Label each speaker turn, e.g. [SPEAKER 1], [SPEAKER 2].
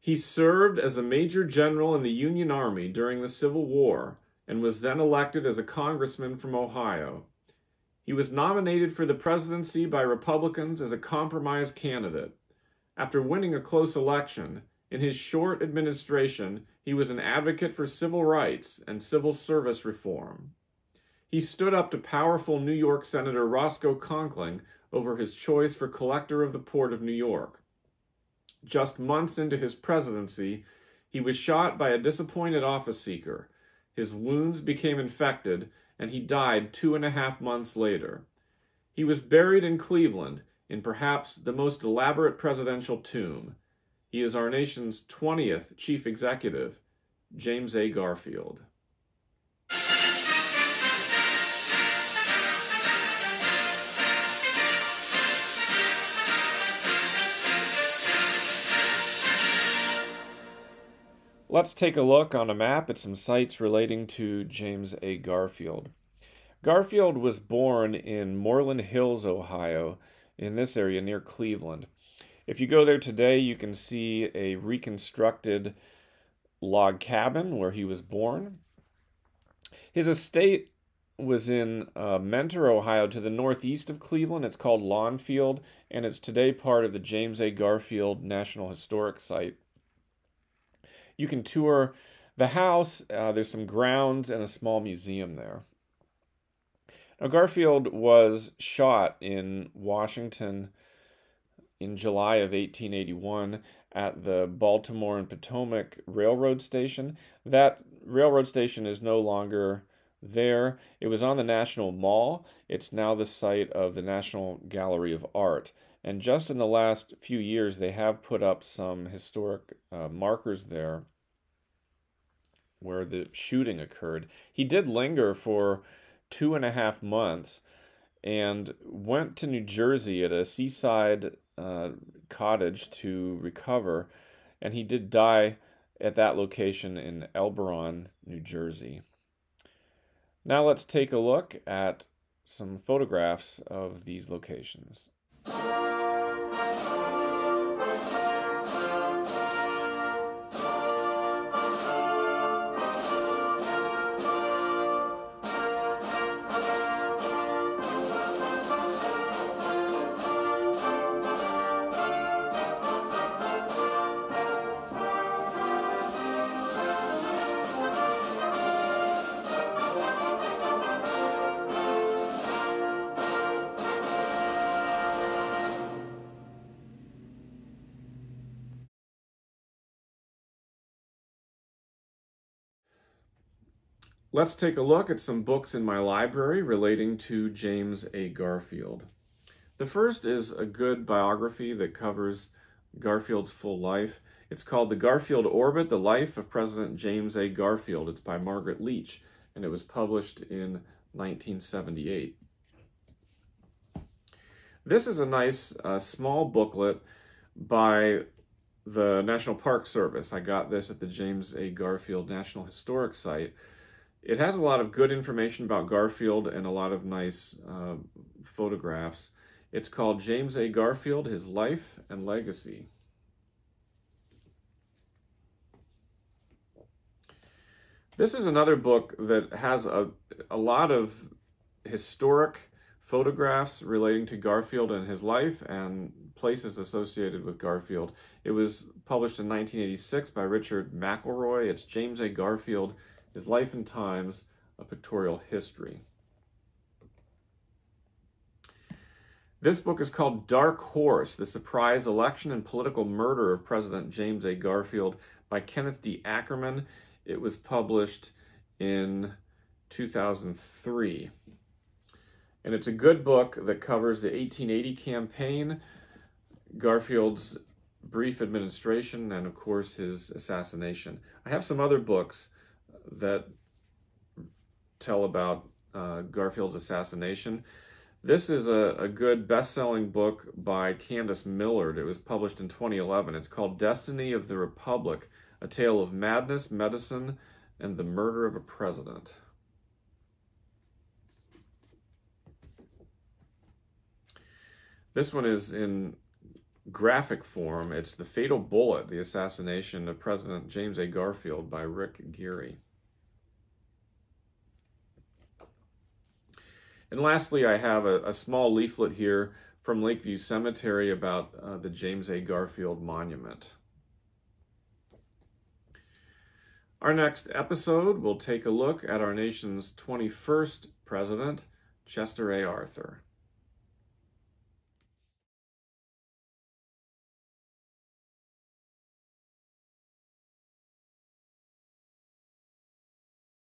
[SPEAKER 1] He served as a major general in the Union Army during the Civil War and was then elected as a congressman from Ohio. He was nominated for the presidency by Republicans as a compromise candidate. After winning a close election, in his short administration, he was an advocate for civil rights and civil service reform. He stood up to powerful New York Senator Roscoe Conkling over his choice for collector of the Port of New York. Just months into his presidency, he was shot by a disappointed office seeker. His wounds became infected, and he died 2.5 months later. He was buried in Cleveland, in perhaps the most elaborate presidential tomb. He is our nation's 20th chief executive, James A. Garfield. Let's take a look on a map at some sites relating to James A. Garfield. Garfield was born in Moreland Hills, Ohio, in this area near Cleveland. If you go there today, you can see a reconstructed log cabin where he was born. His estate was in Mentor, Ohio, to the northeast of Cleveland. It's called Lawnfield, and it's today part of the James A. Garfield National Historic Site. You can tour the house. There's some grounds and a small museum there. Now, Garfield was shot in Washington in July of 1881 at the Baltimore and Potomac Railroad Station. That railroad station is no longer there. It was on the National Mall. It's now the site of the National Gallery of Art. And just in the last few years, they have put up some historic markers there where the shooting occurred. He did linger for 2.5 months and went to New Jersey at a seaside cottage to recover, and he did die at that location in Elberon, New Jersey. Now let's take a look at some photographs of these locations. Let's take a look at some books in my library relating to James A. Garfield. The first is a good biography that covers Garfield's full life. It's called The Garfield Orbit, The Life of President James A. Garfield. It's by Margaret Leach, and it was published in 1978. This is a nice small booklet by the National Park Service. I got this at the James A. Garfield National Historic Site. It has a lot of good information about Garfield and a lot of nice photographs. It's called James A. Garfield, His Life and Legacy. This is another book that has a lot of historic photographs relating to Garfield and his life and places associated with Garfield. It was published in 1986 by Richard McElroy. It's James A. Garfield, His Life and Times, A Pictorial History. This book is called Dark Horse, The Surprise Election and Political Murder of President James A. Garfield by Kenneth D. Ackerman. It was published in 2003. And it's a good book that covers the 1880 campaign, Garfield's brief administration, and of course his assassination. I have some other books that tell about Garfield's assassination. This is a good best-selling book by Candace Millard. It was published in 2011. It's called Destiny of the Republic, A Tale of Madness, Medicine, and the Murder of a President. This one is in graphic form, it's The Fatal Bullet, the assassination of President James A. Garfield by Rick Geary. And lastly, I have a small leaflet here from Lakeview Cemetery about the James A. Garfield Monument. Our next episode will take a look at our nation's 21st president, Chester A. Arthur.